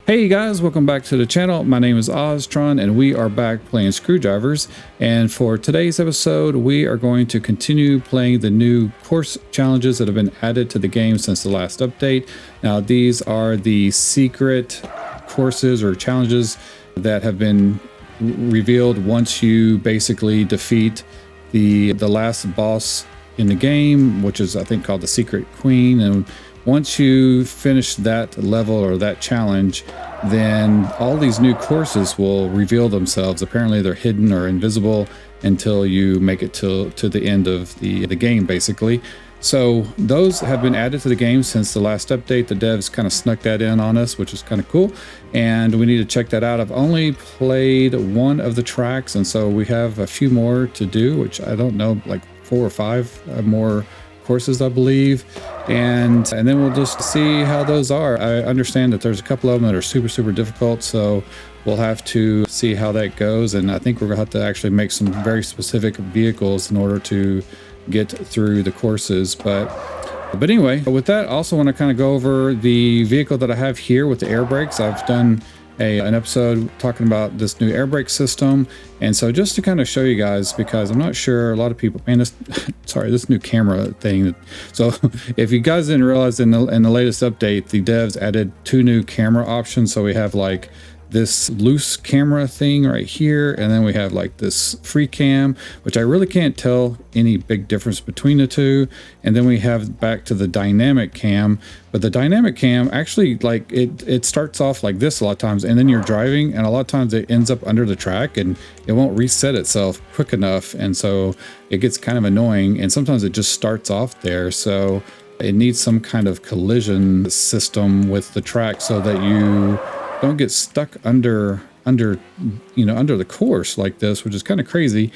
Hey guys, welcome back to the channel. My name is Oztron and we are back playing Screwdrivers. And for today's episode, we are going to continue playing the new course challenges that have been added to the game since the last update. Now, these are the secret courses or challenges that have been revealed once you basically defeat the last boss in the game, which is I think called the Secret Queen. And once you finish that level or that challenge, then all these new courses will reveal themselves. Apparently they're hidden or invisible until you make it to the end of the game, basically. So those have been added to the game since the last update. The devs kind of snuck that in on us, which is kind of cool. And we need to check that out. I've only played one of the tracks, and so we have a few more to do, which I don't know, like 4 or 5 more courses, I believe, and then we'll just see how those are. I understand that there's a couple of them that are super difficult, so we'll have to see how that goes. And I think we're gonna have to actually make some very specific vehicles in order to get through the courses. But anyway, with that, I also want to kind of go over the vehicle that I have here with the air brakes. I've done an episode talking about this new air brake system, and so just to kind of show you guys, because I'm not sure a lot of people, man, this new camera thing. So if you guys didn't realize, in the latest update, the devs added 2 new camera options. So we have like this loose camera thing right here, and then we have like this free cam, which I really can't tell any big difference between the two. And then we have back to the dynamic cam, but the dynamic cam actually, like, it starts off like this a lot of times, and then you're driving, and a lot of times it ends up under the track and it won't reset itself quick enough, and so it gets kind of annoying. And sometimes it just starts off there, so it needs some kind of collision system with the track so that you don't get stuck under the course like this, which is kind of crazy.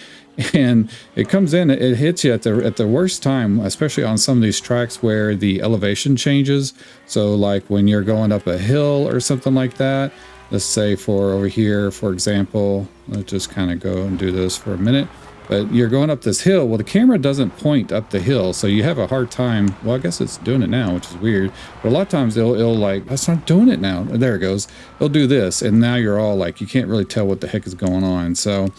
And it comes in, it hits you at the worst time, especially on some of these tracks where the elevation changes. So like when you're going up a hill or something like that, let's say for over here, for example, let's just kind of go and do this for a minute. But you're going up this hill. Well, the camera doesn't point up the hill, so you have a hard time. Well, I guess it's doing it now, which is weird. But a lot of times it'll like, that's not doing it now. There it goes. It'll do this, and now you're all like, you can't really tell what the heck is going on. So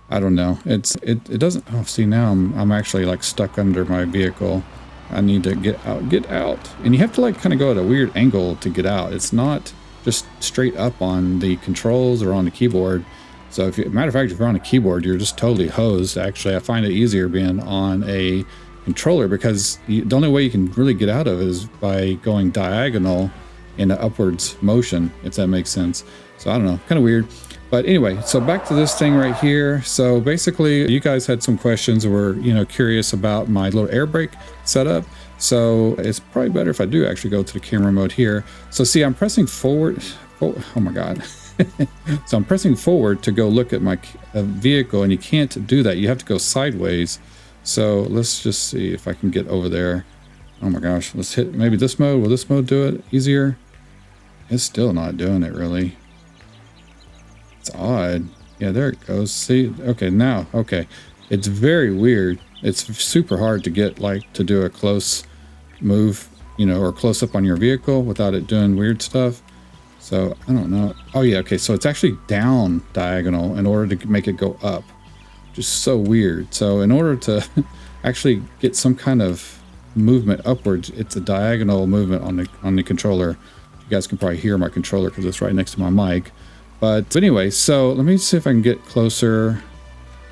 I don't know. It doesn't. Oh, see, now I'm actually like stuck under my vehicle. I need to get out. And you have to like kind of go at a weird angle to get out. It's not just straight up on the controls or on the keyboard. So matter of fact, if you're on a keyboard, you're just totally hosed. Actually, I find it easier being on a controller, because the only way you can really get out of it is by going diagonal in an upwards motion, if that makes sense. So I don't know, kind of weird. But anyway, so back to this thing right here. So basically, you guys had some questions, or were curious about my little air brake setup. So it's probably better if I do actually go to the camera mode here. So see, I'm pressing forward. Oh my God. So I'm pressing forward to go look at my vehicle, and you can't do that. You have to go sideways. So let's just see if I can get over there. Oh my gosh, let's hit maybe this mode. Will this mode do it easier? It's still not doing it really. It's odd. Yeah, there it goes. See, okay, now, okay. It's very weird. It's super hard to get to do a close move, or close up on your vehicle without it doing weird stuff. So I don't know. Oh yeah, okay, so it's actually down diagonal in order to make it go up. Just so weird. So in order to actually get some kind of movement upwards, it's a diagonal movement on the controller. You guys can probably hear my controller because it's right next to my mic. But anyway, so let me see if I can get closer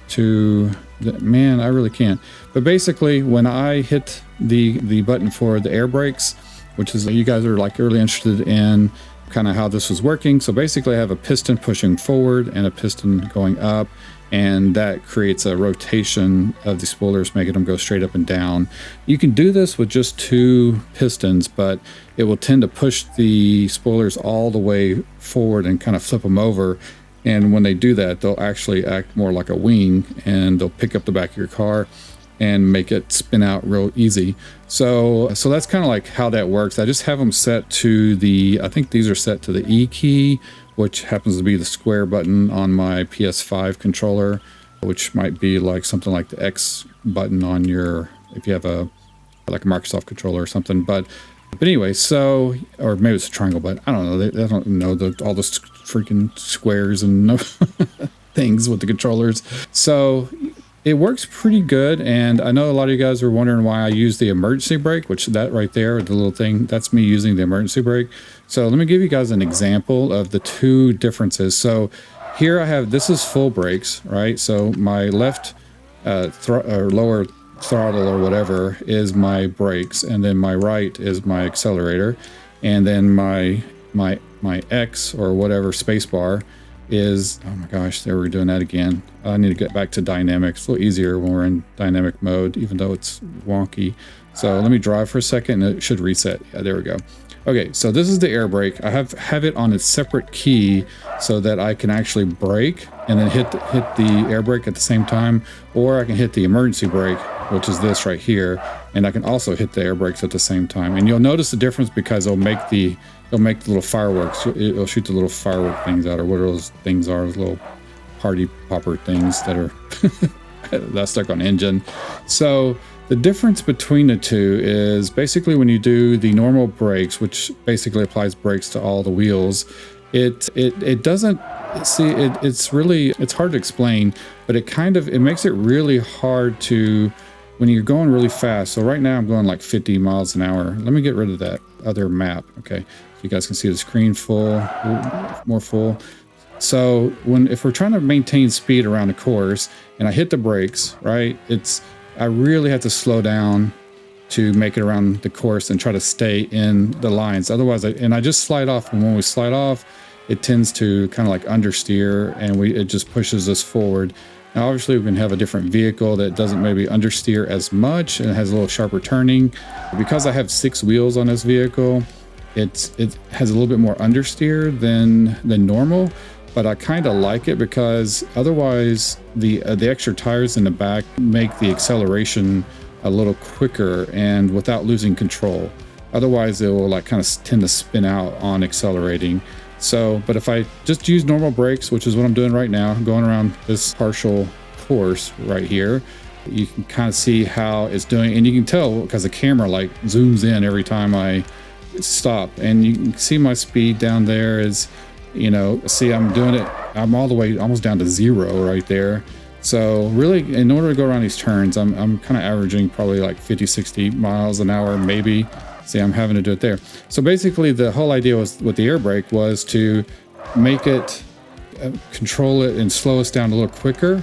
to man, I really can't. But basically, when I hit the button for the air brakes, which is, you guys are like really interested in kind of how this was working. So basically I have a piston pushing forward and a piston going up, and that creates a rotation of the spoilers, making them go straight up and down. You can do this with just 2 pistons, but it will tend to push the spoilers all the way forward and kind of flip them over. And when they do that, they'll actually act more like a wing, and they'll pick up the back of your car and make it spin out real easy. So that's kind of like how that works. I just have them set to I think these are set to the E key, which happens to be the square button on my PS5 controller, which might be like something like the X button on if you have like a Microsoft controller or something. But But anyway, so, or maybe it's a triangle, but I don't know. They don't know all the freaking squares and things with the controllers. So it works pretty good. And I know a lot of you guys are wondering why I use the emergency brake, which that right there, the little thing, that's me using the emergency brake. So let me give you guys an example of the two differences. So here I have, this is full brakes, right? So my left or lower throttle or whatever is my brakes, and then my right is my accelerator, and then my X or whatever space bar is, oh my gosh, there we're doing that again. I need to get back to dynamic. It's a little easier when we're in dynamic mode, even though it's wonky. So let me drive for a second and it should reset. Yeah, there we go. Okay, so this is the air brake. I have it on a separate key so that I can actually brake and then hit the air brake at the same time, or I can hit the emergency brake, which is this right here, and I can also hit the air brakes at the same time. And you'll notice the difference because it'll make the little fireworks. It'll shoot the little firework things out, or what those things are, those little party popper things that are that's stuck on engine. So the difference between the two is basically when you do the normal brakes, which basically applies brakes to all the wheels, it doesn't see it. It's hard to explain, but it makes it really hard to when you're going really fast. So right now I'm going like 50 miles an hour. Let me get rid of that other map. Okay, so you guys can see the screen full, more full. So if we're trying to maintain speed around the course and I hit the brakes, right, I really have to slow down to make it around the course and try to stay in the lines. Otherwise, I just slide off, and when we slide off, it tends to kind of like understeer, and it just pushes us forward. Now, obviously, we can have a different vehicle that doesn't maybe understeer as much and has a little sharper turning. Because I have 6 wheels on this vehicle, it has a little bit more understeer than normal. But I kind of like it because otherwise the extra tires in the back make the acceleration a little quicker and without losing control. Otherwise, it will like kind of tend to spin out on accelerating. So, but if I just use normal brakes, which is what I'm doing right now, going around this partial course right here, you can kind of see how it's doing, and you can tell because the camera like zooms in every time I stop, and you can see my speed down there is, see, I'm doing it, I'm all the way almost down to 0 right there. So really, in order to go around these turns, I'm kind of averaging probably like 50-60 miles an hour maybe. See, I'm having to do it there. So basically the whole idea was with the air brake was to make it control it and slow us down a little quicker.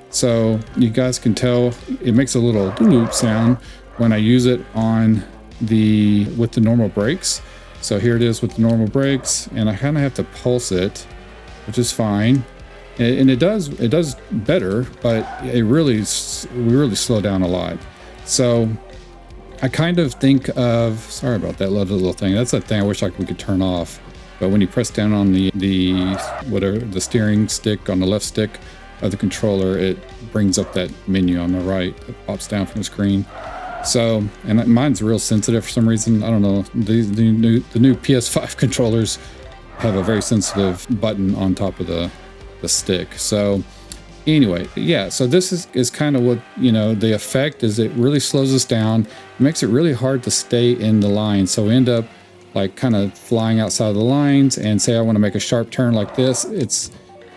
So you guys can tell it makes a little doo-doo sound when I use it with the normal brakes. So here it is with the normal brakes, and I kind of have to pulse it, which is fine. And it does better, but we really slow down a lot. So I kind of think of, sorry about that little thing. That's that thing I wish we could turn off. But when you press down on the steering stick on the left stick of the controller, it brings up that menu on the right. It pops down from the screen. So, and mine's real sensitive for some reason. I don't know. The new PS5 controllers have a very sensitive button on top of the stick. So anyway, yeah, so this is kind of what, the effect is. It really slows us down. It makes it really hard to stay in the line. So we end up like kind of flying outside of the lines, and say I want to make a sharp turn like this,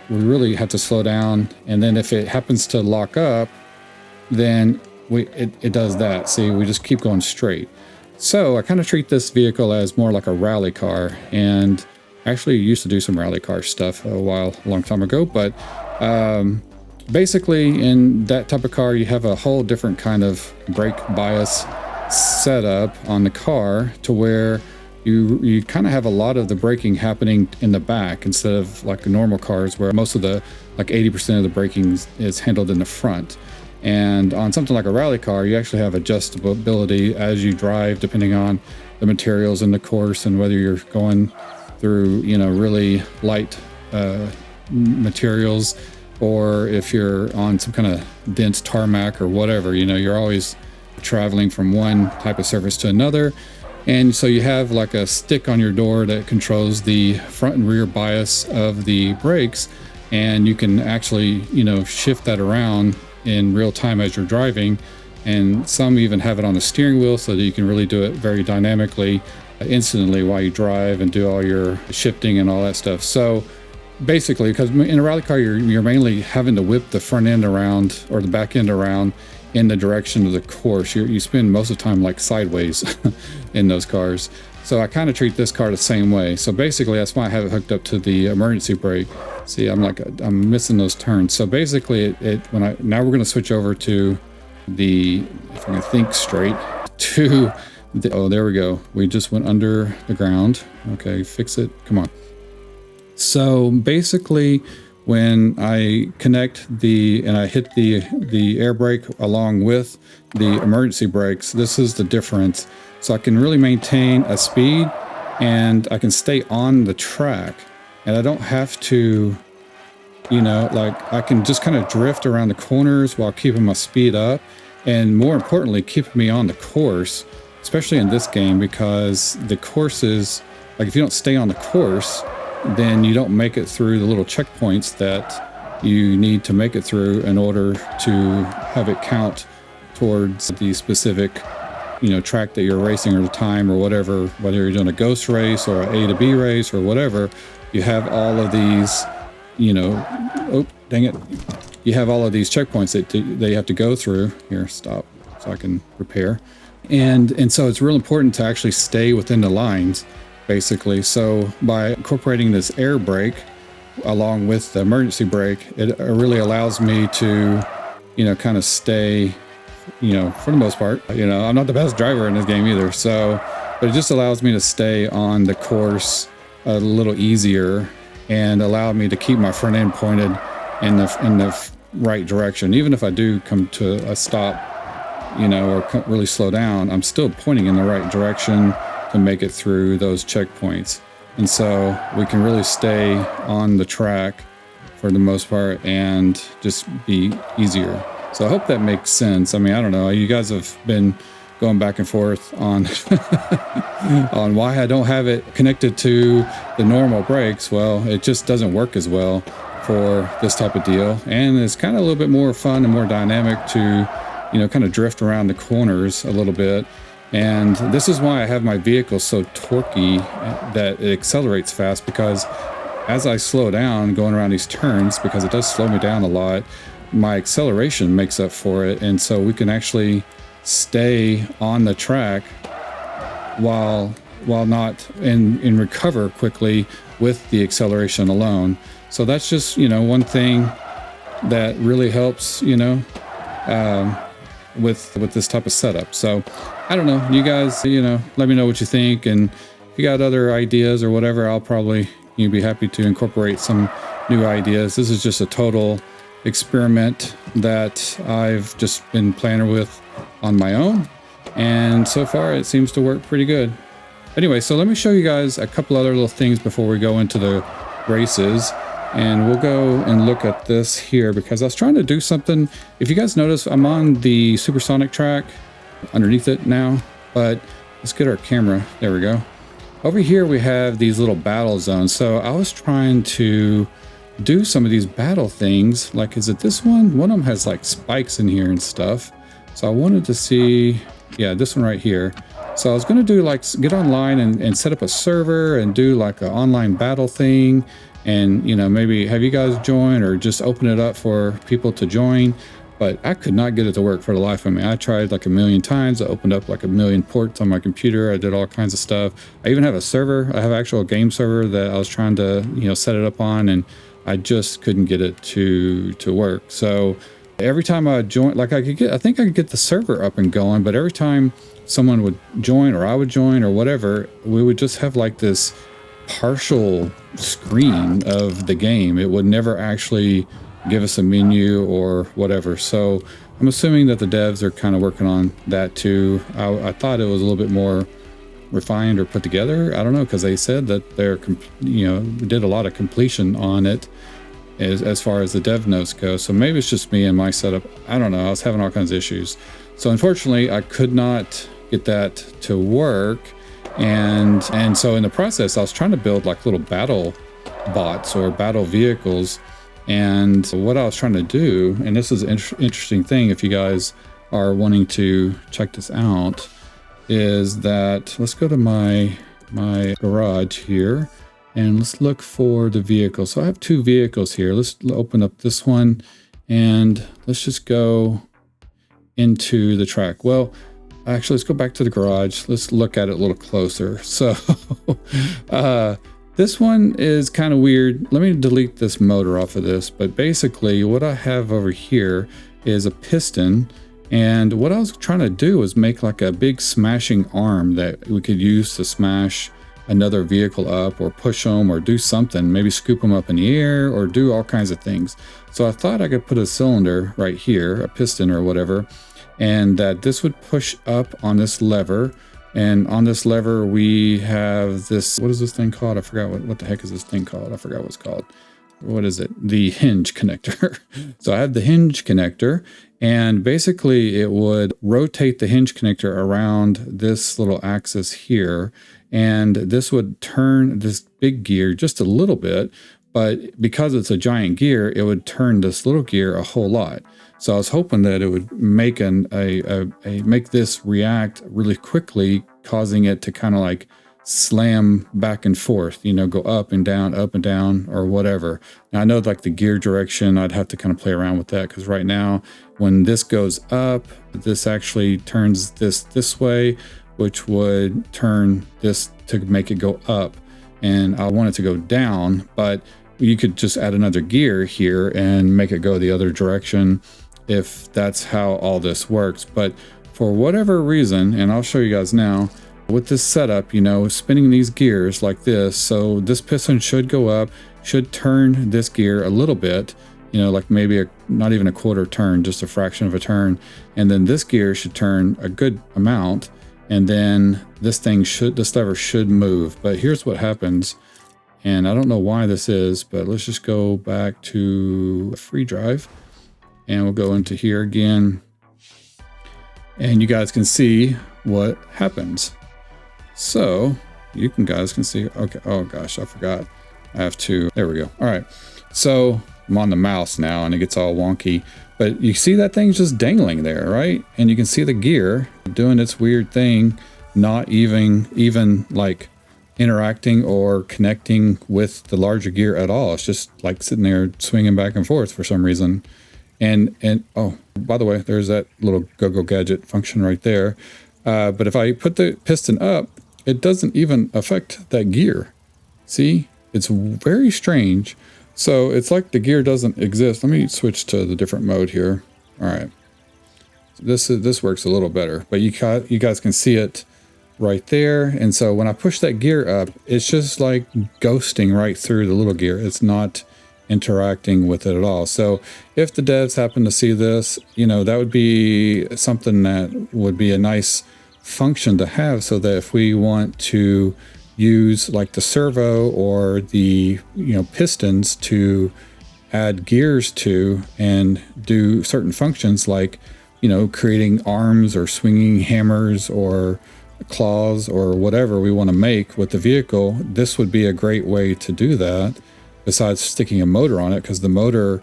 we really have to slow down. And then if it happens to lock up, then it does that. See, we just keep going straight. So I kind of treat this vehicle as more like a rally car, and actually used to do some rally car stuff a long time ago. But basically in that type of car, you have a whole different kind of brake bias setup on the car to where you kind of have a lot of the braking happening in the back instead of like normal cars where most of the like 80% of the braking is handled in the front. And on something like a rally car, you actually have adjustability as you drive, depending on the materials in the course and whether you're going through, really light materials, or if you're on some kind of dense tarmac or whatever. You're always traveling from one type of surface to another. And so you have like a stick on your door that controls the front and rear bias of the brakes, and you can actually, shift that around in real time as you're driving and some even have it on the steering wheel so that you can really do it very dynamically, instantly while you drive and do all your shifting and all that stuff. So basically, because in a rally car, you're mainly having to whip the front end around or the back end around in the direction of the course. You spend most of the time like sideways in those cars. So I kind of treat this car the same way. So basically, that's why I have it hooked up to the emergency brake. See, I'm missing those turns. So basically, now we're going to switch over to the, if I can think straight, to the, oh, there we go. We just went under the ground. Okay, fix it. Come on. So basically, when I connect and I hit the air brake along with the emergency brakes, this is the difference. So I can really maintain a speed and I can stay on the track, and I don't have to, like I can just kind of drift around the corners while keeping my speed up, and more importantly, keeping me on the course, especially in this game, because the courses, like if you don't stay on the course, then you don't make it through the little checkpoints that you need to make it through in order to have it count towards the specific, track that you're racing, or the time, or whatever, whether you're doing a ghost race or an A to B race or whatever. You have all of these, oh, dang it. You have all of these checkpoints that they have to go through. Here, stop, so I can repair. And so it's real important to actually stay within the lines, basically. So by incorporating this air brake along with the emergency brake, it really allows me to, kind of stay, for the most part. I'm not the best driver in this game either, but it just allows me to stay on the course a little easier and allow me to keep my front end pointed in the right direction. Even if I do come to a stop, or really slow down, I'm still pointing in the right direction to make it through those checkpoints. And so we can really stay on the track for the most part and just be easier. So I hope that makes sense. I mean, I don't know. You guys have been going back and forth on on why I don't have it connected to the normal brakes. Well, it just doesn't work as well for this type of deal. And it's kind of a little bit more fun and more dynamic to, kind of drift around the corners a little bit. And this is why I have my vehicle so torquey that it accelerates fast, because as I slow down going around these turns, because it does slow me down a lot, my acceleration makes up for it. And so we can actually stay on the track while not and recover quickly with the acceleration alone. So that's just, one thing that really helps, with this type of setup. So I don't know, you guys, let me know what you think, and if you got other ideas or whatever, I'll probably be happy to incorporate some new ideas. This is just a total experiment that I've just been playing with on my own, and so far it seems to work pretty good. Anyway, so let me show you guys a couple other little things before we go into the races. And we'll go and look at this here, because I was trying to do something. If you guys notice, I'm on the supersonic track underneath it now, but let's get our camera. There we go. Over here, we have these little battle zones. So I was trying to do some of these battle things. Like, is it this one? One of them has like spikes in here and stuff. So I wanted to see, yeah, this one right here. So I was going to do like, get online and set up a server and do like an online battle thing. And, maybe have you guys join or just open it up for people to join. But I could not get it to work for the life of me. I tried like a million times. I opened up like a million ports on my computer. I did all kinds of stuff. I even have a server. I have an actual game server that I was trying to, set it up on, and I just couldn't get it to work. So every time I join, like I think I could get the server up and going, but every time someone would join or I would join or whatever, we would just have like this partial screen of the game. It would never actually give us a menu or whatever. So I'm assuming that the devs are kind of working on that too. I thought it was a little bit more refined or put together. I don't know, because they said that they're did a lot of completion on it as far as the dev notes go. So maybe it's just me and my setup. I don't know. I was having all kinds of issues. So unfortunately, I could not get that to work. And so in the process, I was trying to build like little battle bots or battle vehicles. And what I was trying to do, and this is an interesting thing, if you guys are wanting to check this out is that let's go to my garage here and let's look for the vehicle. So I have two vehicles here. Let's open up this one and let's just go into the track. Well, actually, let's go back to the garage. Let's look at it a little closer. So this one is kind of weird. Let me delete this motor off of this. But basically what I have over here is a piston. And what I was trying to do was make like a big smashing arm that we could use to smash another vehicle up or push them or do something, maybe scoop them up in the air or do all kinds of things. So I thought I could put a cylinder right here, a piston or whatever, and that this would push up on this lever. And on this lever, we have this, what is this thing called? I forgot what the heck is this thing called? I forgot what it's called. What is it? The hinge connector. So I have the hinge connector, and basically it would rotate the hinge connector around this little axis here. And this would turn this big gear just a little bit, but because it's a giant gear, it would turn this little gear a whole lot. So I was hoping that it would make make this react really quickly, causing it to kind of like slam back and forth, you know, go up and down, or whatever. Now I know like the gear direction, I'd have to kind of play around with that, because right now when this goes up, this actually turns this way, which would turn this to make it go up. And I want it to go down, but you could just add another gear here and make it go the other direction if that's how all this works. But for whatever reason, and I'll show you guys now, with this setup, you know, spinning these gears like this, so this piston should go up, should turn this gear a little bit, you know, like maybe not even a quarter turn, just a fraction of a turn. And then this gear should turn a good amount. And then this lever should move. But here's what happens. And I don't know why this is, but let's just go back to free drive and we'll go into here again. And you guys can see what happens. So guys can see, okay. Oh gosh, I forgot. I have to, there we go. All right. So I'm on the mouse now and it gets all wonky, but you see that thing's just dangling there, right? And you can see the gear doing its weird thing, not even like interacting or connecting with the larger gear at all. It's just like sitting there swinging back and forth for some reason. And oh, by the way, there's that little go-go gadget function right there. But if I put the piston up, it doesn't even affect that gear. See, it's very strange. So it's like the gear doesn't exist. Let me switch to the different mode here. All right. This works a little better, but you guys can see it right there. And so when I push that gear up, it's just like ghosting right through the little gear. It's not interacting with it at all. So if the devs happen to see this, you know, that would be something that would be a nice function to have, so that if we want to use like the servo or the, you know, pistons to add gears to and do certain functions like, you know, creating arms or swinging hammers or claws or whatever we want to make with the vehicle, this would be a great way to do that, besides sticking a motor on it, because the motor,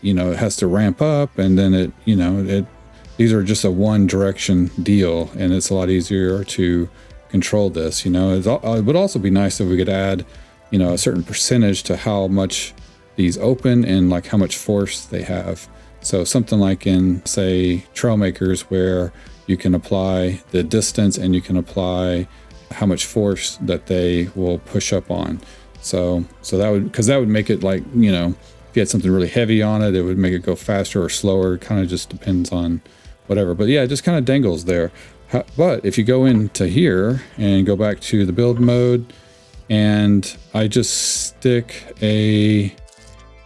you know, it has to ramp up, and then it, you know, these are just a one direction deal, and it's a lot easier to control this. You know, it would also be nice if we could add, you know, a certain percentage to how much these open and like how much force they have. So something like in, say, trail makers, where you can apply the distance and you can apply how much force that they will push up on. So that would, because that would make it like, you know, if you had something really heavy on it, it would make it go faster or slower. It kind of just depends on whatever. But yeah, it just kind of dangles there. But if you go into here and go back to the build mode, and I just stick a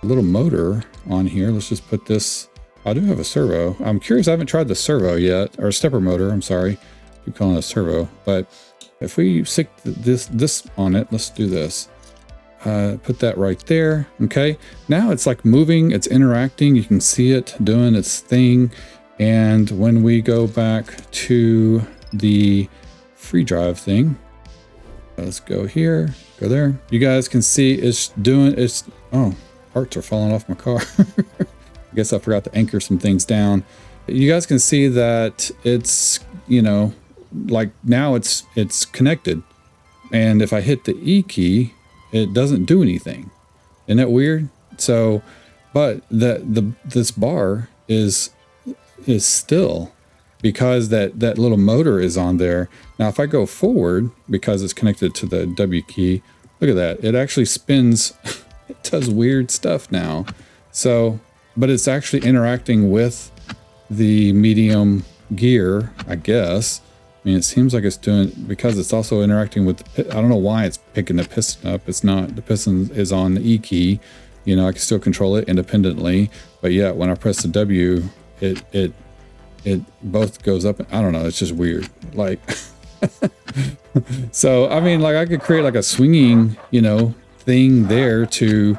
little motor on here. Let's just put this. I do have a servo. I'm curious, I haven't tried the servo yet, or stepper motor, I'm sorry. I keep calling it a servo. But if we stick this on it, let's do this. Put that right there. Okay. Now it's like moving, it's interacting. You can see it doing its thing. And when we go back to the free drive thing, let's go here, go there. You guys can see it's doing oh, parts are falling off my car. I guess I forgot to anchor some things down. you guys can see that it's, like now it's connected. And if I hit the E key, it doesn't do anything. Isn't that weird? So, but this bar is still, because that little motor is on there. Now, if I go forward, because it's connected to the W key, look at that. It actually spins. It does weird stuff now. So, but it's actually interacting with the medium gear, I guess. I mean, it seems like it's doing, because it's also interacting with I don't know why it's picking the piston up. It's not, the piston is on the E key. I can still control it independently, but yeah, when I press the W, it both goes up. I don't know. It's just weird. Like, so, I mean, like I could create like a swinging, thing there to,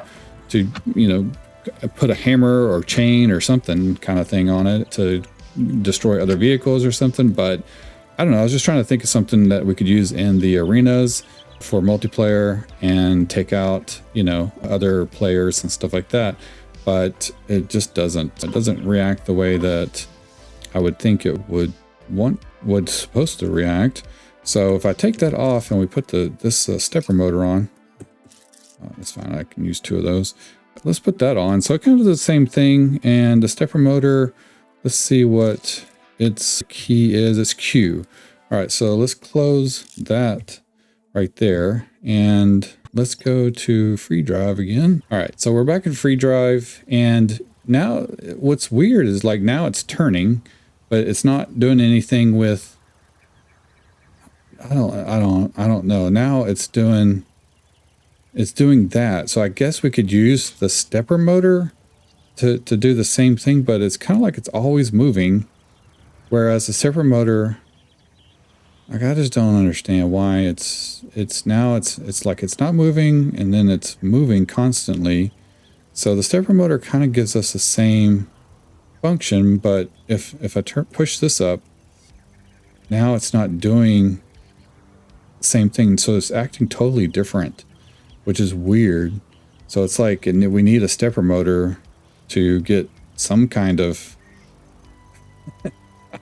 put a hammer or chain or something kind of thing on it to destroy other vehicles or something. But I don't know. I was just trying to think of something that we could use in the arenas for multiplayer and take out, other players and stuff like that. But it just doesn't react the way that I would think it would supposed to react. So if I take that off and we put this stepper motor on, that's fine. I can use 2 of those. Let's put that on. So it kind of does the same thing. And the stepper motor, let's see what its key is. It's Q. All right, so let's close that right there. And let's go to free drive again. All right, so we're back in free drive. And now what's weird is like now it's turning, but it's not doing anything with, I don't know. Now it's doing that. So I guess we could use the stepper motor to do the same thing, but it's kind of like it's always moving. Whereas the stepper motor, like I just don't understand why it's like it's not moving and then it's moving constantly. So the stepper motor kind of gives us the same function, but if I push this up, now it's not doing the same thing. So it's acting totally different, which is weird. So it's like, and we need a stepper motor to get some kind of, I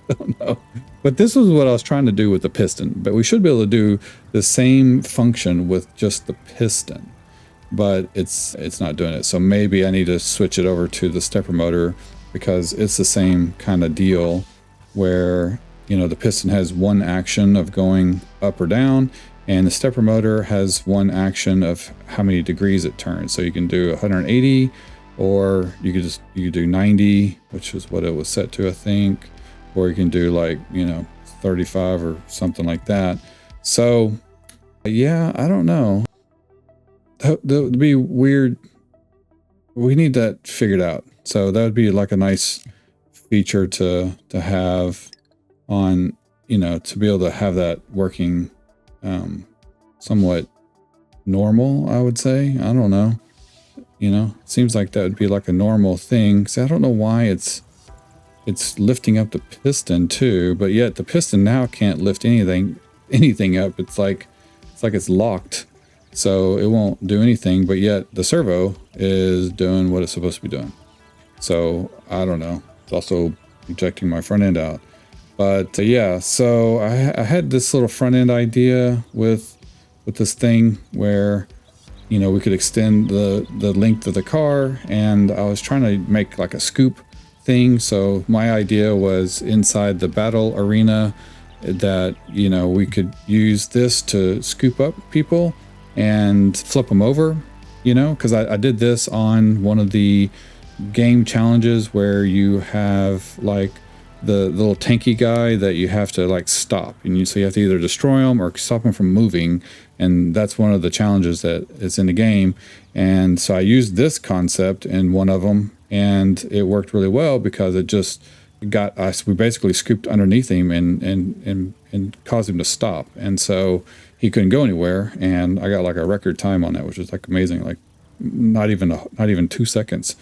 don't know. But this was what I was trying to do with the piston. But we should be able to do the same function with just the piston. But it's not doing it. So maybe I need to switch it over to the stepper motor, because it's the same kind of deal where, the piston has one action of going up or down, and the stepper motor has one action of how many degrees it turns. So you can do 180, or you could do 90, which is what it was set to, I think. Or you can do like, 35 or something like that. So yeah, I don't know. That would be weird. We need that figured out. So that would be like a nice feature to have on, to be able to have that working somewhat normal, I would say. I don't know. It seems like that would be like a normal thing. So I don't know why it's lifting up the piston too, but yet the piston now can't lift anything up. It's like it's locked. So it won't do anything, but yet the servo is doing what it's supposed to be doing. So I don't know. It's also ejecting my front end out. But yeah, so I had this little front end idea with this thing where, we could extend the length of the car, and I was trying to make like a scoop thing. So my idea was inside the battle arena that, we could use this to scoop up people and flip them over, because I did this on one of the game challenges where you have like the little tanky guy that you have to like stop, and so you have to either destroy him or stop him from moving, and that's one of the challenges that is in the game. And so I used this concept in one of them, and it worked really well because it just got us. We basically scooped underneath him and caused him to stop, and so he couldn't go anywhere. And I got like a record time on that, which was like amazing, like not even 2 seconds.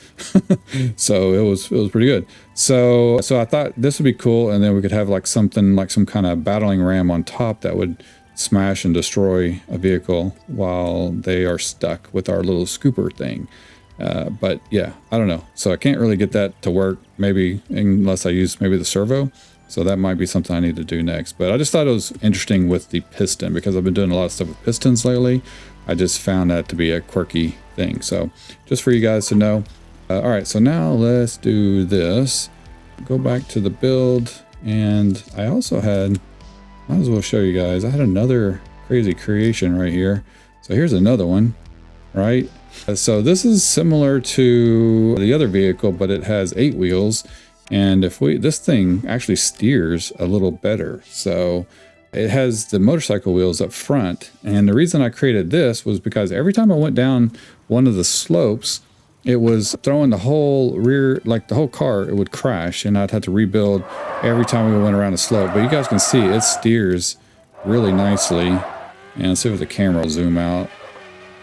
So it was pretty good. So I thought this would be cool, and then we could have like something like some kind of battling ram on top that would smash and destroy a vehicle while they are stuck with our little scooper thing. But yeah, I don't know. So I can't really get that to work, maybe unless I use maybe the servo. So that might be something I need to do next. But I just thought it was interesting with the piston because I've been doing a lot of stuff with pistons lately. I just found that to be a quirky thing. So just for you guys to know. All right, so now let's do this. Go back to the build. And I also had, might as well show you guys, I had another crazy creation right here. So here's another one, right? So this is similar to the other vehicle, but it has 8 wheels. And if this thing actually steers a little better. So it has the motorcycle wheels up front. And the reason I created this was because every time I went down one of the slopes, it was throwing the whole rear, like the whole car, it would crash and I'd have to rebuild every time we went around the slope. But you guys can see it steers really nicely. And let's see if the camera will zoom out.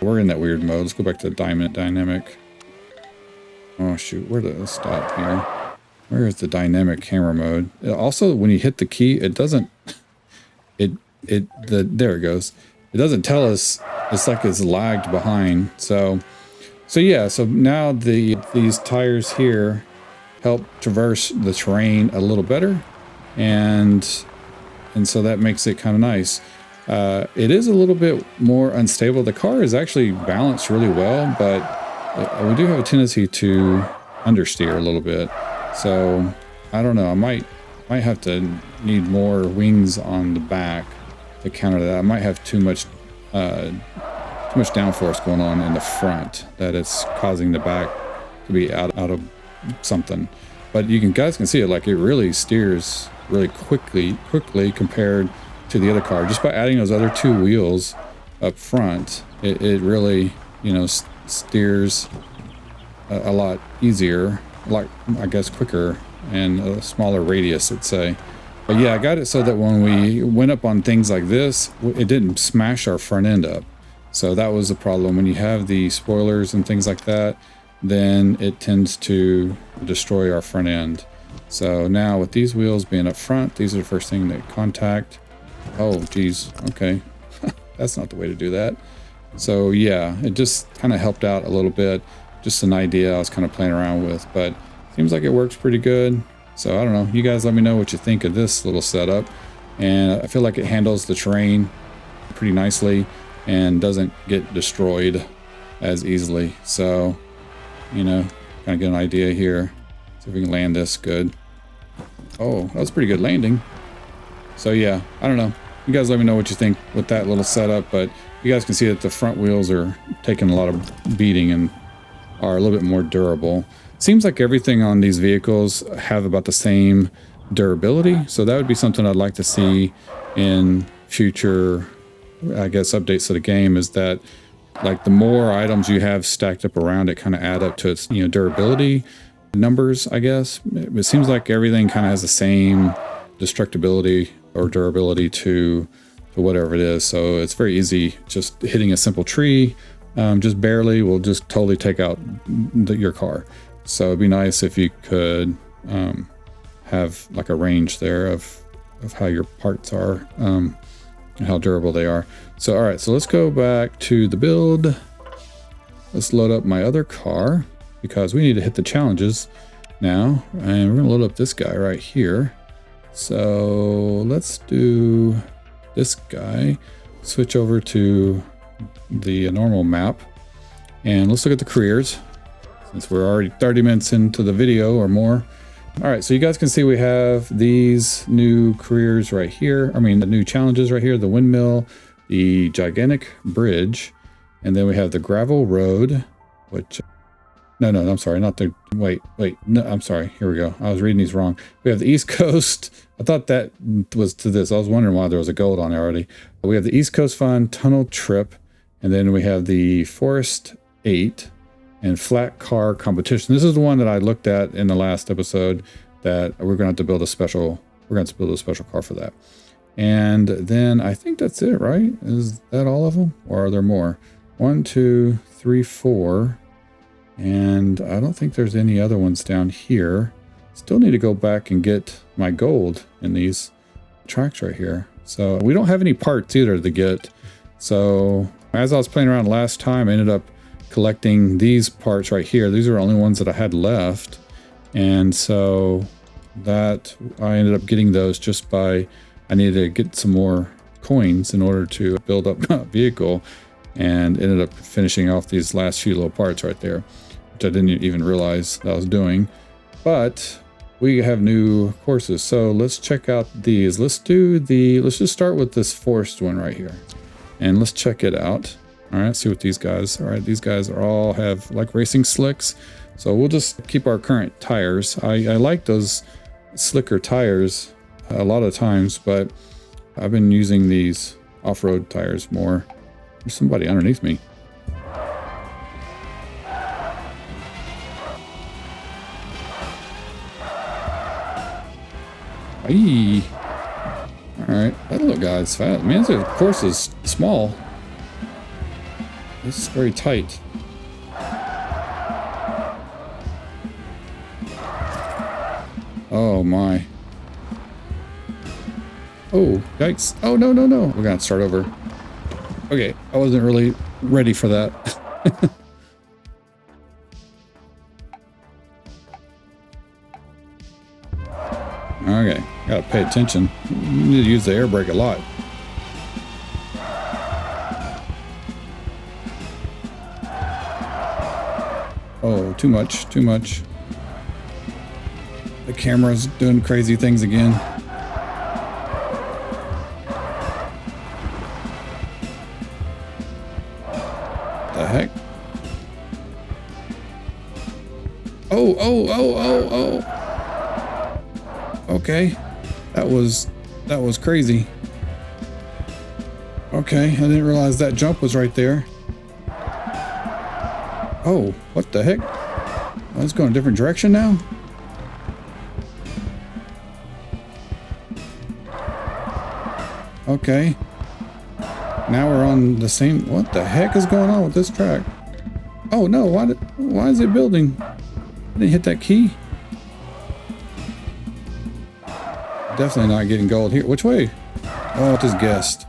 We're in that weird mode. Let's go back to dynamic. Oh shoot, let's stop here. Where is the dynamic camera mode? Also, when you hit the key, it doesn't, there it goes. It doesn't tell us, it's like it's lagged behind. So yeah, so now these tires here help traverse the terrain a little better. And so that makes it kind of nice. It is a little bit more unstable. The car is actually balanced really well, but we do have a tendency to understeer a little bit. So I don't know. I might have to need more wings on the back to counter that. I might have too much downforce going on in the front that it's causing the back to be out of something. But guys can see it, like it really steers really quickly compared to the other car. Just by adding those other 2 wheels up front, it really, steers a lot easier, like I guess quicker and a smaller radius, let's say. But yeah, I got it so that when we went up on things like this, it didn't smash our front end up. So that was the problem. When you have the spoilers and things like that, then it tends to destroy our front end. So now with these wheels being up front, these are the first thing that contact. Oh geez, okay. That's not the way to do that. So yeah, it just kind of helped out a little bit. Just an idea I was kind of playing around with, but seems like it works pretty good. So I don't know, you guys let me know what you think of this little setup. And I feel like it handles the terrain pretty nicely and doesn't get destroyed as easily. So, kind of get an idea here. See if we can land this good. Oh, that was pretty good landing. So yeah, I don't know. You guys let me know what you think with that little setup, but you guys can see that the front wheels are taking a lot of beating and are a little bit more durable. Seems like everything on these vehicles have about the same durability. So that would be something I'd like to see in future, I guess, updates to the game, is that like the more items you have stacked up around it kind of add up to its, durability numbers, I guess. It seems like everything kind of has the same destructibility or durability to whatever it is. So it's very easy. Just hitting a simple tree, just barely, will just totally take out your car. So it'd be nice if you could have like a range there of how your parts are, and how durable they are. So all right, so let's go back to the build. Let's load up my other car because we need to hit the challenges now, and we're gonna load up this guy right here. So let's do this guy, switch over to the normal map, and let's look at the careers since we're already 30 minutes into the video or more. All right, so you guys can see we have these new careers right here. I mean, the new challenges right here, the windmill, the gigantic bridge, and then we have the gravel road, which, no, I'm sorry, not the, wait, no, I'm sorry, here we go. I was reading these wrong. We have the East Coast. I thought that was to this. I was wondering why there was a gold on there already. But we have the East Coast Fun Tunnel Trip, and then we have the Forest 8 and Flat Car Competition. This is the one that I looked at in the last episode that we're going to have to build a special, car for that. And then I think that's it, right? Is that all of them? Or are there more? 1, 2, 3, 4. And I don't think there's any other ones down here. Still need to go back and get my gold in these tracks right here. So we don't have any parts either to get. So as I was playing around last time, I ended up collecting these parts right here. These are the only ones that I had left. And so that I ended up getting those just by, I needed to get some more coins in order to build up a vehicle, and ended up finishing off these last few little parts right there, which I didn't even realize that I was doing. But we have new courses, so let's check out these. Let's just start with this forest one right here, and let's check it out. All right, see what these guys, all right, these guys are all have like racing slicks. So we'll just keep our current tires. I like those slicker tires a lot of times, but I've been using these off-road tires more. There's somebody underneath me. Aye. All right, that little guy's fat. Man, this course is small. This is very tight. Oh my. Oh, yikes. Oh, no, no, no. We're gonna start over. Okay, I wasn't really ready for that. Okay, gotta pay attention. You need to use the air brake a lot. Oh, too much, too much. The camera's doing crazy things again. The heck? Oh, oh, oh, oh, oh. Okay. That was crazy. Okay, I didn't realize that jump was right there. Oh, what the heck? Oh, it's going a different direction now? Okay. Now we're on the same. What the heck is going on with this track? Oh no, why is it building? I didn't hit that key. Definitely not getting gold here. Which way? Oh, it just guessed.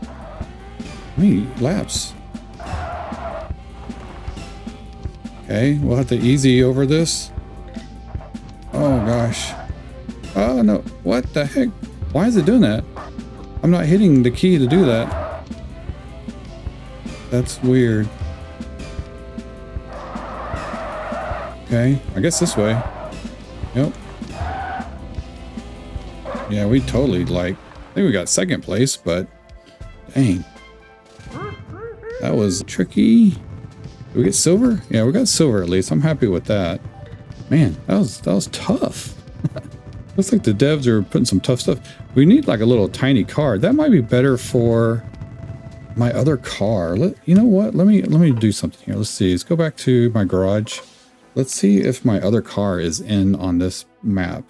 Me, laps. Okay, we'll have to easy over this. Oh gosh. Oh no, what the heck? Why is it doing that? I'm not hitting the key to do that. That's weird. Okay, I guess this way. Yep. Yeah, we totally I think we got second place, but dang. That was tricky. Did we get silver? Yeah, we got silver at least. I'm happy with that. Man, that was tough. Looks like the devs are putting some tough stuff. We need like a little tiny car. That might be better for my other car. You know what? Let me do something here. Let's see. Let's go back to my garage. Let's see if my other car is in on this map.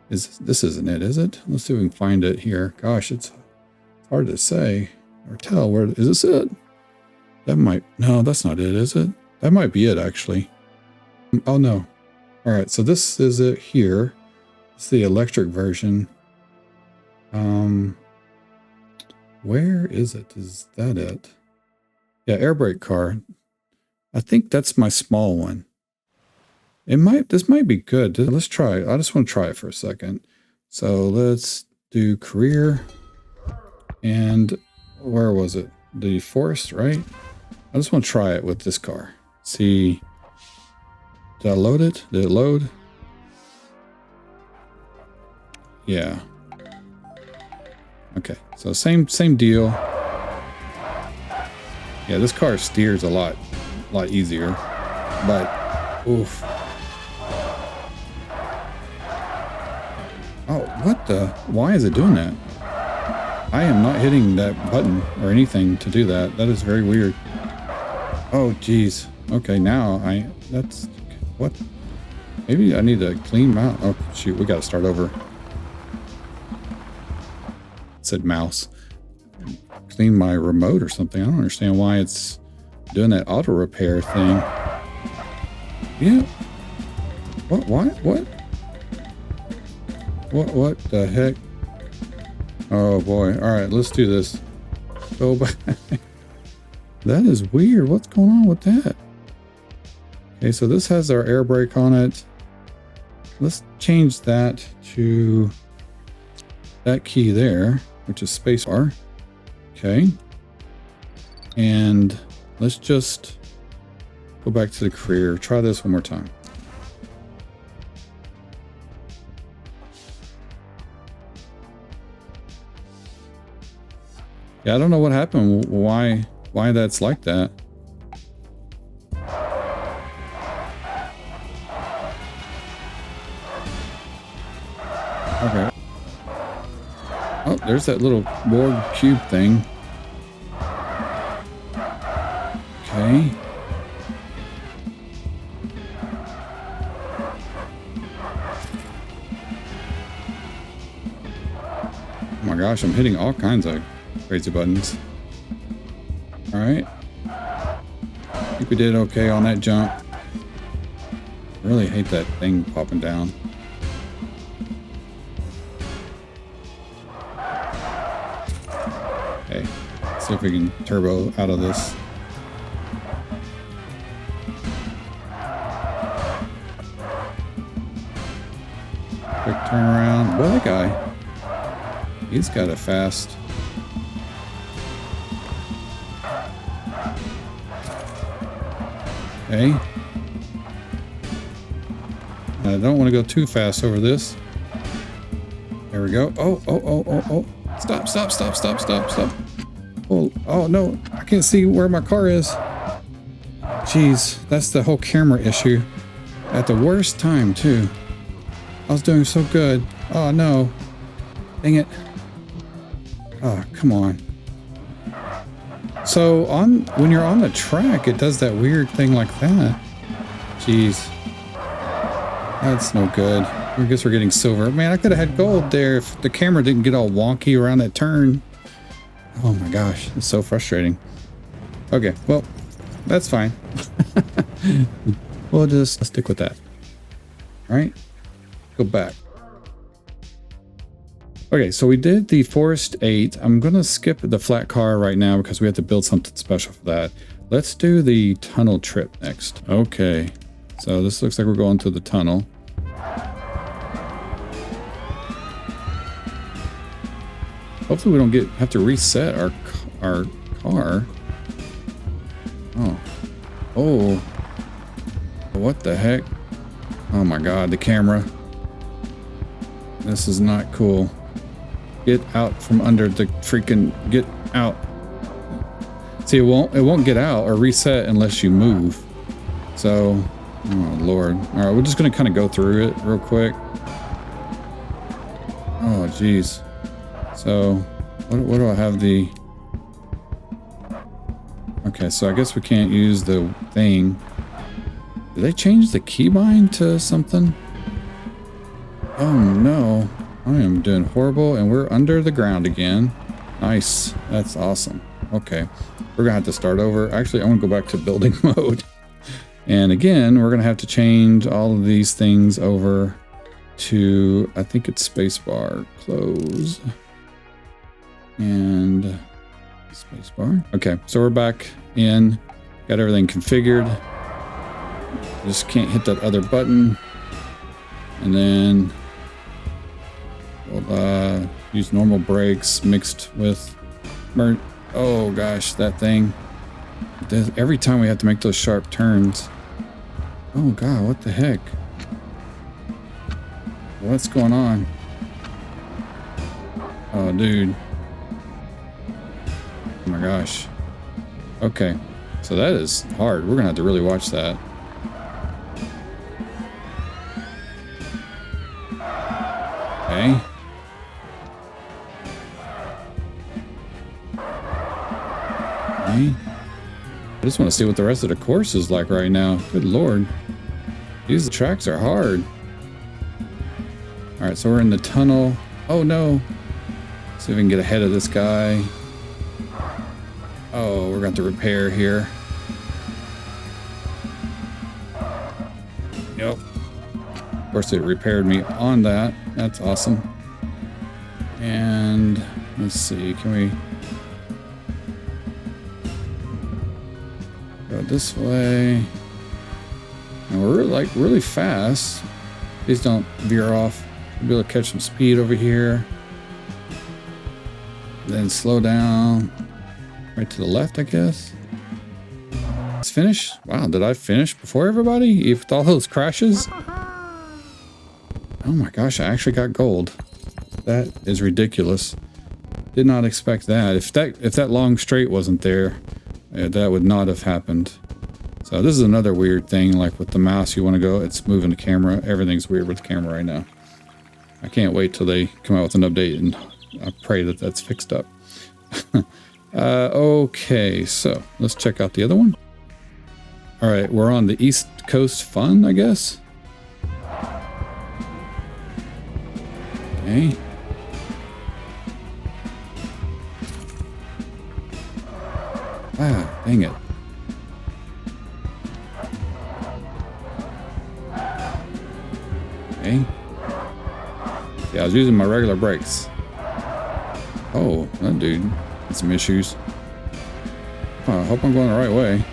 This isn't it, is it? Let's see if we can find it here. Gosh, it's hard to say or tell. Where is this it? No, that's not it, is it? That might be it actually. Oh no. All right, so this is it here. It's the electric version. Where is it? Is that it? Yeah, air brake car. I think that's my small one. This might be good. Let's try it. I just want to try it for a second. So let's do career. And where was it? The forest, right? I just want to try it with this car. See, did I load it? Did it load? Yeah. Okay, so same deal. Yeah, this car steers a lot easier, but oof. Oh, what the? Why is it doing that? I am not hitting that button or anything to do that. That is very weird. Oh, geez. Okay, now that's what? Maybe I need to clean mount. Oh, shoot, we got to start over. It said mouse. Clean my remote or something. I don't understand why it's doing that auto repair thing. Yeah. What the heck? Oh boy. All right, let's do this. Go back. That is weird. What's going on with that? Okay, so this has our air brake on it. Let's change that to that key there, which is spacebar. Okay. And let's just go back to the career. Try this one more time. Yeah, I don't know what happened. Why that's like that. Okay. Oh, there's that little board cube thing. Okay. Oh my gosh, I'm hitting all kinds of crazy buttons. All right. I think we did okay on that jump. I really hate that thing popping down. Okay, see if we can turbo out of this. Quick turnaround. Well, that guy, he's got it fast. Okay. I don't want to go too fast over this. There we go. Oh. Stop. Oh no, I can't see where my car is. Jeez, that's the whole camera issue. At the worst time too. I was doing so good. Oh no. Dang it. Oh, come on. So when you're on the track, it does that weird thing like that. Jeez. That's no good. I guess we're getting silver. Man, I could have had gold there if the camera didn't get all wonky around that turn. Oh my gosh, it's so frustrating. Okay, well, that's fine. We'll just stick with that. All right, go back. Okay, so we did the Forest 8. I'm going to skip the flat car right now because we have to build something special for that. Let's do the tunnel trip next. Okay, so this looks like we're going through the tunnel. Hopefully we don't have to reset our car. Oh, what the heck? Oh my god, the camera. This is not cool. Get out from under the freaking, get out. See, it won't get out or reset unless you move. So, oh Lord. All right, we're just gonna kind of go through it real quick. Oh geez. So, what do I have the... Okay, so I guess we can't use the thing. Did they change the keybind to something? Oh no. I am doing horrible and we're under the ground again. Nice. That's awesome. Okay. We're gonna have to start over. Actually, I want to go back to building mode. And again, we're gonna have to change all of these things over to, I think it's spacebar, close. And spacebar. Okay, so we're back in. Got everything configured. Just can't hit that other button. And then we'll use normal brakes mixed with oh gosh, that thing. Every time we have to make those sharp turns. Oh god, what the heck? What's going on? Oh dude. Oh my gosh. Okay, so that is hard. We're gonna have to really watch that. Okay. Okay. I just want to see what the rest of the course is like right now. Good lord. These tracks are hard. Alright, so we're in the tunnel. Oh no. See if we can get ahead of this guy. Oh, we're going to repair here. Yep. Of course, it repaired me on that. That's awesome. And let's see, can we go this way? And we're like really fast. Please don't veer off. We'll be able to catch some speed over here. Then slow down. Right to the left, I guess. Let's finish. Wow, did I finish before everybody? With all those crashes? Oh my gosh, I actually got gold. That is ridiculous. Did not expect that. If that long straight wasn't there, that would not have happened. So this is another weird thing, like with the mouse, you want to go, it's moving the camera. Everything's weird with the camera right now. I can't wait till they come out with an update, and I pray that that's fixed up. Okay, so let's check out the other one. All right, we're on the East Coast Fun, I guess. Okay. Ah, dang it. Okay. Yeah, I was using my regular brakes. Oh, that dude had some issues. Oh, I hope I'm going the right way.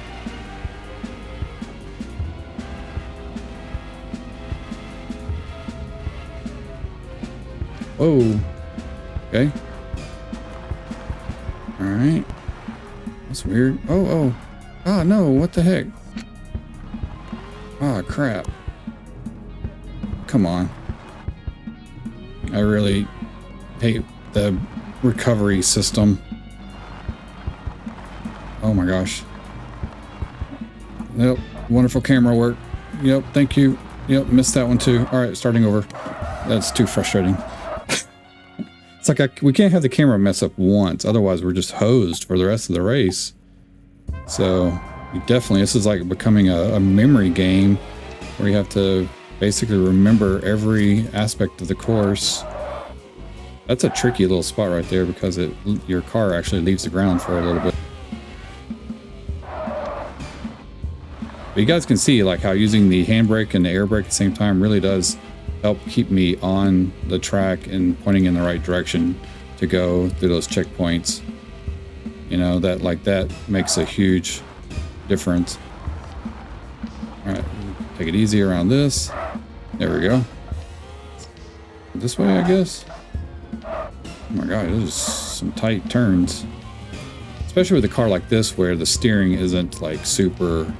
Whoa. Okay. Alright. That's weird. Oh. Ah, no, what the heck? Ah, crap. Come on. I really hate the recovery system. Oh my gosh. Yep, wonderful camera work. Yep, thank you. Yep, missed that one too. All right, starting over. That's too frustrating. It's like we can't have the camera mess up once, otherwise we're just hosed for the rest of the race. So you definitely, this is like becoming a memory game where you have to basically remember every aspect of the course. That's a tricky little spot right there because your car actually leaves the ground for a little bit. But you guys can see like how using the handbrake and the air brake at the same time really does help keep me on the track and pointing in the right direction to go through those checkpoints. You know, that makes a huge difference. All right, take it easy around this. There we go. This way, I guess. Oh my god, this is some tight turns. Especially with a car like this where the steering isn't like super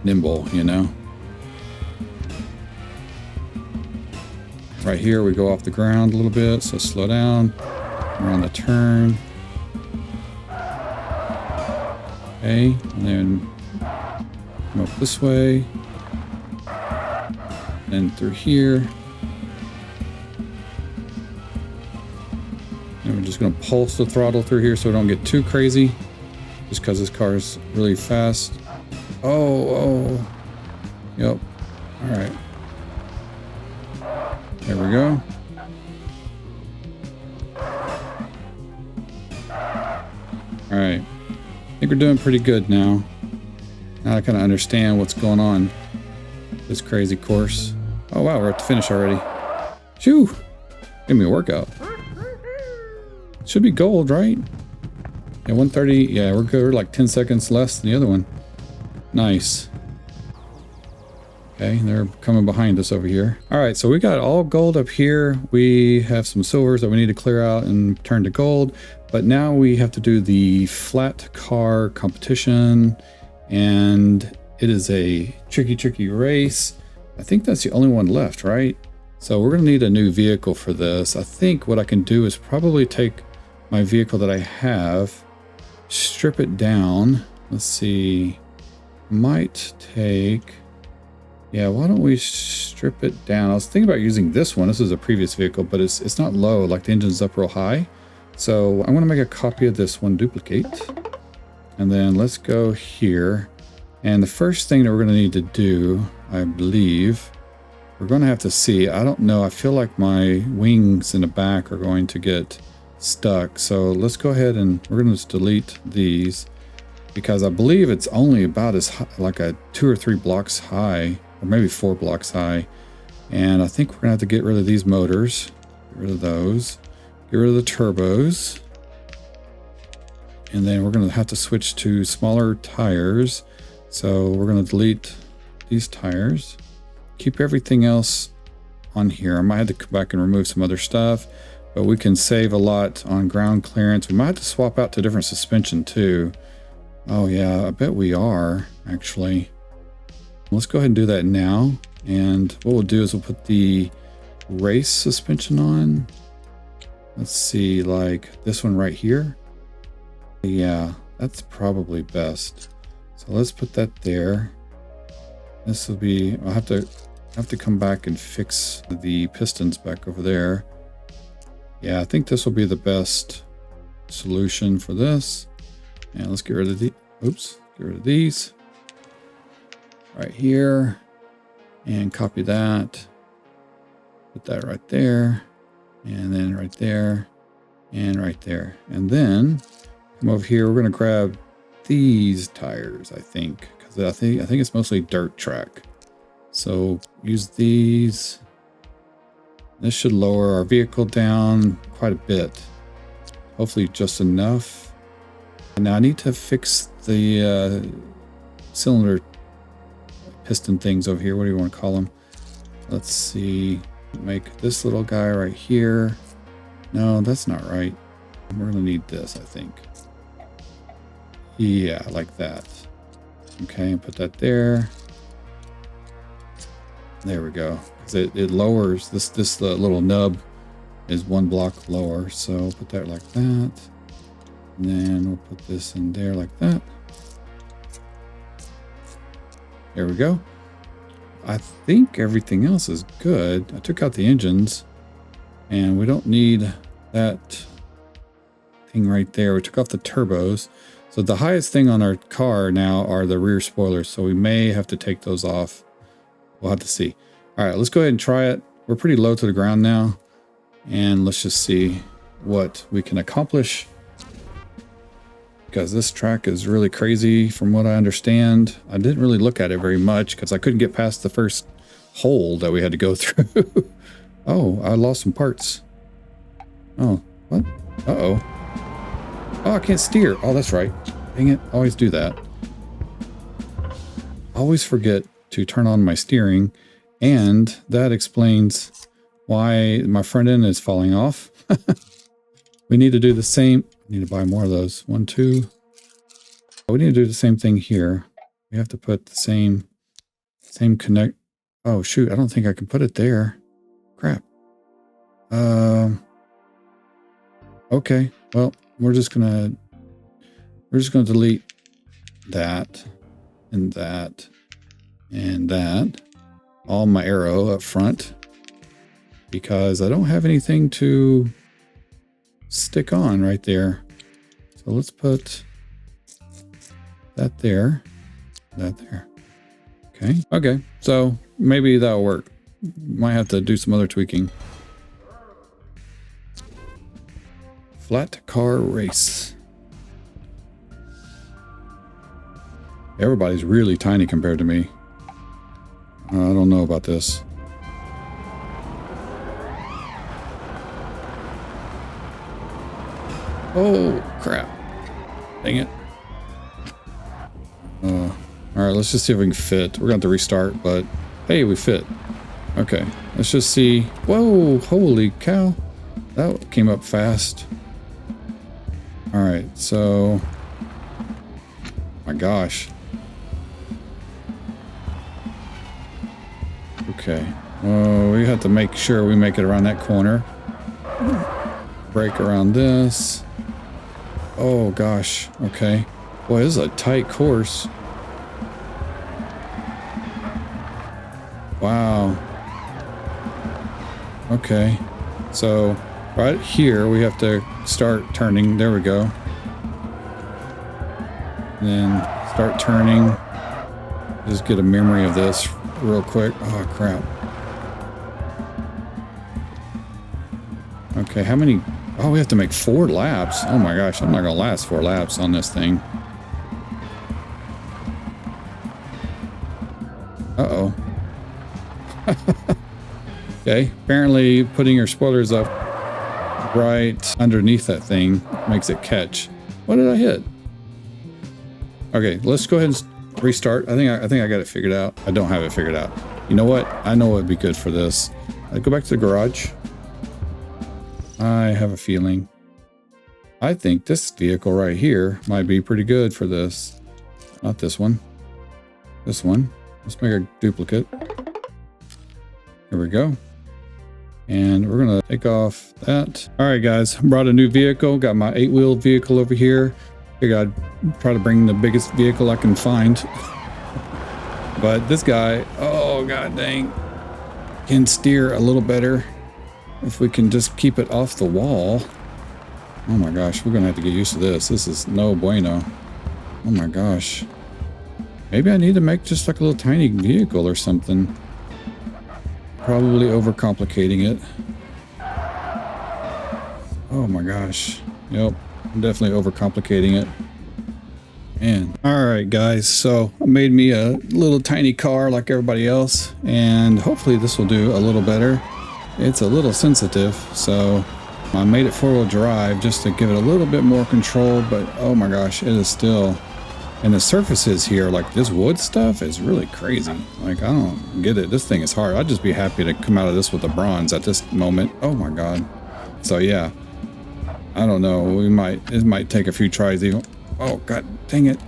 nimble, you know. Right here we go off the ground a little bit, so slow down around the turn. Okay, and then come up this way, and through here. And we're just going to pulse the throttle through here so we don't get too crazy, just because this car is really fast. Oh, yep. All right. There we go. All right. I think we're doing pretty good now. Now I kind of understand what's going on. This crazy course. Oh wow, we're at the finish already. Phew! Give me a workout. Should be gold, right? Yeah, 130. Yeah, we're good. We're like 10 seconds less than the other one. Nice. Okay, they're coming behind us over here. All right, so we got all gold up here. We have some silvers that we need to clear out and turn to gold. But now we have to do the flat car competition. And it is a tricky race. I think that's the only one left, right? So we're gonna need a new vehicle for this. I think what I can do is probably take my vehicle that I have, strip it down. Let's see, might take, yeah, why don't we strip it down? I was thinking about using this one. This is a previous vehicle, but it's not low, like the engine's up real high. So I'm gonna make a copy of this one, duplicate. And then let's go here. And the first thing that we're gonna need to do, I believe, we're gonna have to see, I don't know, I feel like my wings in the back are going to get stuck. So let's go ahead and we're gonna just delete these because I believe it's only about as high, like a 2 or 3 blocks high, or maybe 4 blocks high. And I think we're gonna have to get rid of these motors, get rid of those, get rid of the turbos. And then we're gonna have to switch to smaller tires. So we're gonna delete these tires. Keep everything else on here. I might have to come back and remove some other stuff, but we can save a lot on ground clearance. We might have to swap out to different suspension too. Oh yeah, I bet we are actually. Let's go ahead and do that now. And what we'll do is we'll put the race suspension on. Let's see, like this one right here. Yeah, that's probably best. So let's put that there. This will be, I'll have to come back and fix the pistons back over there. Yeah, I think this will be the best solution for this. And let's get rid of the, oops, get rid of these right here and copy that. Put that right there, and then right there, and right there. And then come over here, we're gonna grab these tires, I think, because I think it's mostly dirt track. So use these. This should lower our vehicle down quite a bit. Hopefully just enough. Now I need to fix the cylinder piston things over here. What do you want to call them? Let's see. Make this little guy right here. No, that's not right. We're gonna need this, I think. Yeah, like that. Okay, and put that there. There we go. Because it lowers this little nub is one block lower. So put that like that. And then we'll put this in there like that. There we go. I think everything else is good. I took out the engines and we don't need that thing right there. We took off the turbos. So the highest thing on our car now are the rear spoilers. So we may have to take those off. We'll have to see. All right, let's go ahead and try it. We're pretty low to the ground now. And let's just see what we can accomplish. Because this track is really crazy from what I understand. I didn't really look at it very much because I couldn't get past the first hole that we had to go through. Oh, I lost some parts. Oh, what? Uh-oh. Oh, I can't steer. Oh, that's right. Dang it. I always do that. I always forget to turn on my steering, and that explains why my front end is falling off. We need to do the same. Need to buy more of those. 1, 2. We need to do the same thing here. We have to put the same connect. Oh shoot, I don't think I can put it there. Crap. Okay. Well, we're just gonna delete that and that and that. All my arrow up front because I don't have anything to stick on right there. So let's put that there, that there. Okay. Okay. So maybe that'll work. Might have to do some other tweaking. Flat car race. Everybody's really tiny compared to me. I don't know about this. Oh, crap. Dang it. All right, let's just see if we can fit. We're going to have to restart, but hey, we fit. Okay, let's just see. Whoa, holy cow. That came up fast. All right, so... my gosh. Okay. Oh, we have to make sure we make it around that corner. Brake around this. Oh gosh, okay. Boy, this is a tight course. Wow. Okay. So, right here, we have to start turning. There we go. And then start turning. Just get a memory of this real quick. Oh, crap. Okay, how many... oh, we have to make 4 laps. Oh my gosh, I'm not gonna last 4 laps on this thing. Uh-oh. Okay, apparently putting your spoilers up right underneath that thing makes it catch. What did I hit? Okay, let's go ahead and... restart. I think I got it figured out. I don't have it figured out. You know what? I know what would be good for this. Go back to the garage. I have a feeling. I think this vehicle right here might be pretty good for this. Not this one. This one. Let's make a duplicate. Here we go. And we're gonna take off that. All right, guys, brought a new vehicle. Got my 8-wheel vehicle over here. Figured I'd try to bring the biggest vehicle I can find. But this guy, oh god dang, can steer a little better if we can just keep it off the wall. Oh my gosh, we're gonna have to get used to this. This is no bueno. Oh my gosh. Maybe I need to make just like a little tiny vehicle or something. Probably overcomplicating it. Oh my gosh. Yep, I'm definitely overcomplicating it. Man. Alright guys, so I made me a little tiny car like everybody else, and hopefully this will do a little better. It's a little sensitive, so I made it 4-wheel drive just to give it a little bit more control, but oh my gosh, it is still... And the surfaces here, like this wood stuff, is really crazy. Like, I don't get it. This thing is hard. I'd just be happy to come out of this with a bronze at this moment. Oh my god. So yeah, I don't know. It might take a few tries even. Oh god, dang it.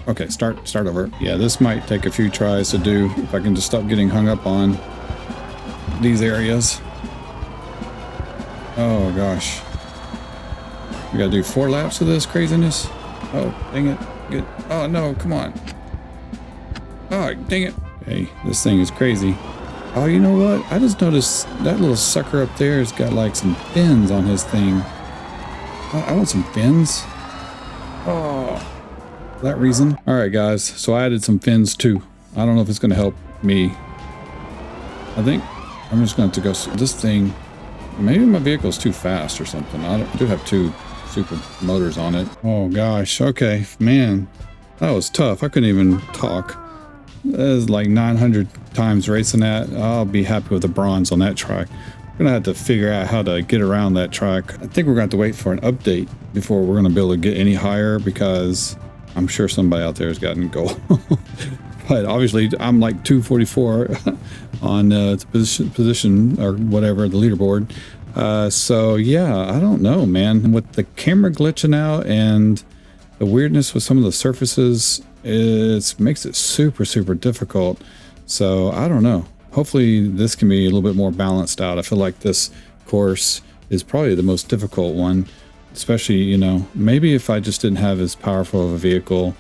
Okay, start over. Yeah, this might take a few tries to do if I can just stop getting hung up on these areas. Oh gosh. We gotta do 4 laps of this craziness. Oh, dang it. Good. Oh no, come on. Oh, dang it. Hey, this thing is crazy. Oh, you know what? I just noticed that little sucker up there has got like some fins on his thing. I want some fins. Oh, for that reason. All right, guys. So I added some fins too. I don't know if it's going to help me. I think I'm just going to go this thing. Maybe my vehicle's too fast or something. I do have 2 super motors on it. Oh gosh. Okay, man, that was tough. I couldn't even talk. That is like 900 times racing that. I'll be happy with the bronze on that track. We're gonna have to figure out how to get around that track. I think we're gonna have to wait for an update before we're gonna be able to get any higher, because I'm sure somebody out there has gotten gold. But obviously I'm like 244 on the position or whatever, the leaderboard. So yeah, I don't know, man. With the camera glitching out and the weirdness with some of the surfaces, it makes it super difficult. So I don't know. Hopefully this can be a little bit more balanced out. I feel like this course is probably the most difficult one, especially, you know, maybe if I just didn't have as powerful of a vehicle,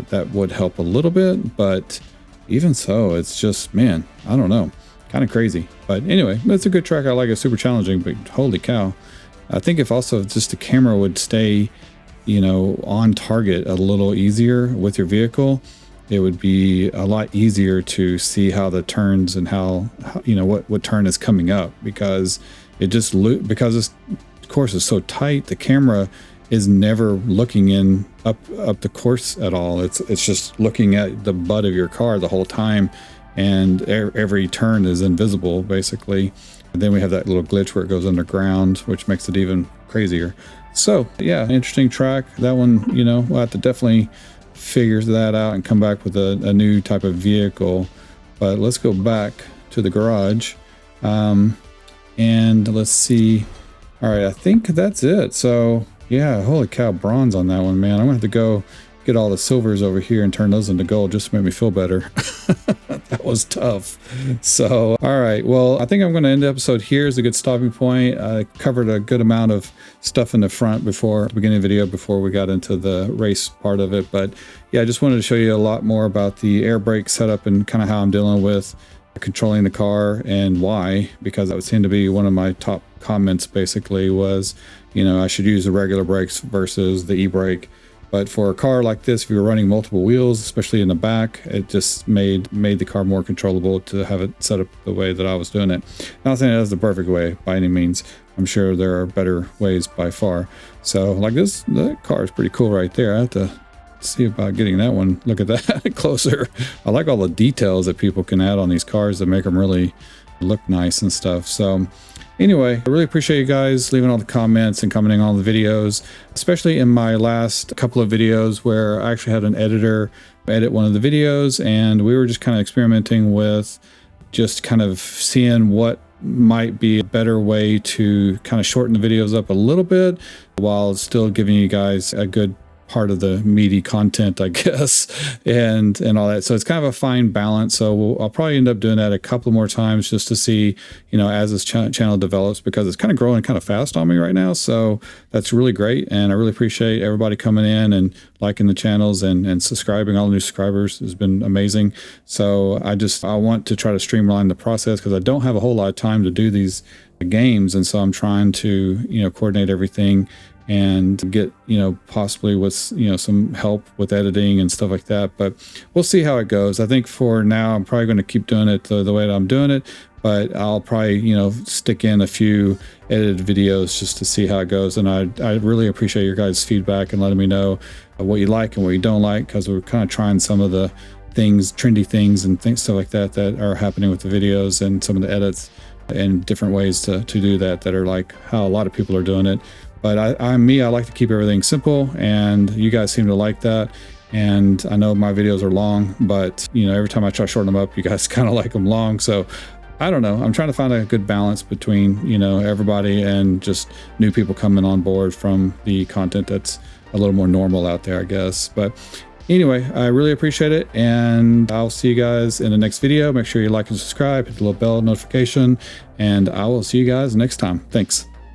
that would help a little bit. But even so, it's just, man, I don't know. Kind of crazy. But anyway, it's a good track. I like it. Super challenging, but holy cow. I think if also just the camera would stay, you know, on target a little easier with your vehicle, it would be a lot easier to see how the turns and how you know, what turn is coming up, because it just because this course is so tight, the camera is never looking in up the course at all. It's just looking at the butt of your car the whole time. And every turn is invisible, basically. And then we have that little glitch where it goes underground, which makes it even crazier. So yeah, interesting track. That one, you know, we'll have to definitely figure that out and come back with a new type of vehicle. But let's go back to the garage, and let's see. All right, I think that's it. So yeah, holy cow, bronze on that one, man. I'm gonna have to go get all the silvers over here and turn those into gold just to make me feel better. That was tough. So, all right. Well, I think I'm going to end the episode here as a good stopping point. I covered a good amount of stuff in the front before the beginning of the video, before we got into the race part of it. But yeah, I just wanted to show you a lot more about the air brake setup and kind of how I'm dealing with controlling the car and why, because that would seem to be one of my top comments basically was, you know, I should use the regular brakes versus the e-brake. But for a car like this, if you're running multiple wheels, especially in the back, it just made the car more controllable to have it set up the way that I was doing it. Not saying that's the perfect way by any means. I'm sure there are better ways by far. So like this, the car is pretty cool right there. I have to see about getting that one. Look at that closer. I like all the details that people can add on these cars that make them really look nice and stuff. So anyway, I really appreciate you guys leaving all the comments and commenting on the videos, especially in my last couple of videos where I actually had an editor edit one of the videos, and we were just kind of experimenting with just kind of seeing what might be a better way to kind of shorten the videos up a little bit while still giving you guys a good part of the meaty content, I guess, and all that. So it's kind of a fine balance. So I'll probably end up doing that a couple more times just to see, you know, as this channel develops, because it's kind of growing kind of fast on me right now. So that's really great. And I really appreciate everybody coming in and liking the channels and subscribing. All the new subscribers has been amazing. So I want to try to streamline the process because I don't have a whole lot of time to do these games. And so I'm trying to, you know, coordinate everything and get, you know, possibly with, you know, some help with editing and stuff like that. But we'll see how it goes. I think for now, I'm probably going to keep doing it the way that I'm doing it, but I'll probably, you know, stick in a few edited videos just to see how it goes. And I really appreciate your guys' feedback and letting me know what you like and what you don't like, because we're kind of trying some of the things, trendy things and things, stuff like that are happening with the videos and some of the edits and different ways to do that are like how a lot of people are doing it. But I like to keep everything simple, and you guys seem to like that. And I know my videos are long, but, you know, every time I try to shorten them up, you guys kind of like them long. So I don't know. I'm trying to find a good balance between, you know, everybody and just new people coming on board from the content that's a little more normal out there, I guess. But anyway, I really appreciate it, and I'll see you guys in the next video. Make sure you like and subscribe, hit the little bell notification, and I will see you guys next time. Thanks.